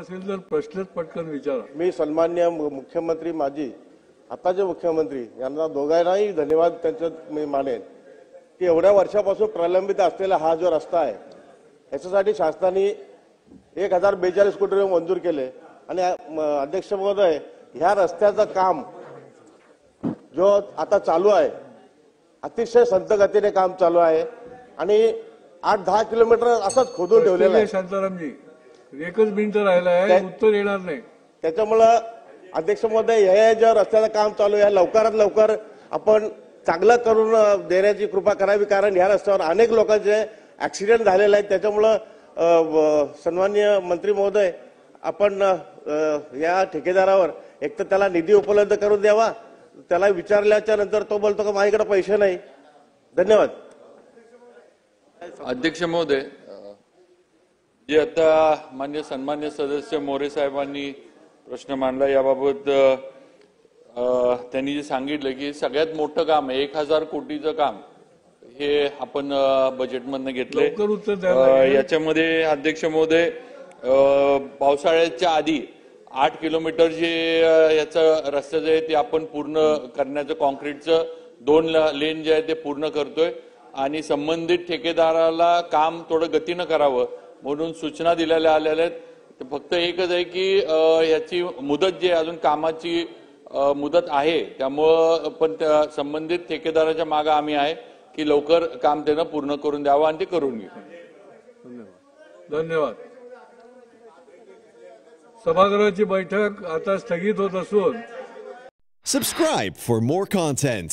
असेल तर प्रश्नच पटकन विचारा। मी सन्माननीय मुख्यमंत्री माजी आताचे मुख्यमंत्री यांना दोघांनाही धन्यवाद त्यांचं मी मानेन की एवढ्या वर्षापासून प्रलंबित असलेला हा जो रस्ता आहे याच्यासाठी शासनाने 1042 कोटी रुपये मंजूर केले आणि अध्यक्ष महोदय ह्या रस्त्याचं काम जो आता चालू आहे अतिशय संत गतीने काम चालू आहे आणि 8-10 किलोमीटर असंच खोदून ठेवलेलं आहे। शांतारामजी एकच मिनिट राहिला आहे, उत्तर येणार नाही। त्याच्यामुळे अध्यक्ष महोदय हे जे रस्त्याचं काम चालू आहे लवकरात लवकर आपण चांगलं करून देण्याची कृपा करावी, कारण ह्या रस्त्यावर अनेक लोकांचे ऍक्सिडेंट झालेले आहेत। त्याच्यामुळे सन्माननीय मंत्री महोदय आपण या ठेकेदारावर एक तर त्याला निधी उपलब्ध करून द्यावा, त्याला विचारल्याच्या नंतर तो बोलतो की माझ्याकडे पैसे नाही। धन्यवाद। अध्यक्ष महोदय, जे आता सन्मान्य सदस्य मोरे साहेबांनी प्रश्न मांडला याबाबत त्यांनी जे सांगितलं की सगळ्यात मोठं काम आहे 1000 कोटीचं काम हे आपण बजेटमधनं घेतलंय। याच्यामध्ये अध्यक्ष महोदय पावसाळ्याच्या आधी 8 किलोमीटर जे याचं रस्त्याचं आहे ते आपण पूर्ण करण्याचं, कॉन्क्रीटचं 2 लेन जे आहे ते पूर्ण करतोय आणि संबंधित ठेकेदाराला काम थोडं गतीनं करावं म्हणून सूचना दिलेल्या आलेल्या आहेत। फक्त एकच आहे की याची मुदत जी अजून कामाची मुदत आहे त्यामुळं पण संबंधित ठेकेदाराच्या मागे आम्ही आहे की लवकर काम त्यानं पूर्ण करून द्यावं आणि ते करून घेऊ। धन्यवाद। सभागृहाची बैठक आता स्थगित होत असून Subscribe for more content.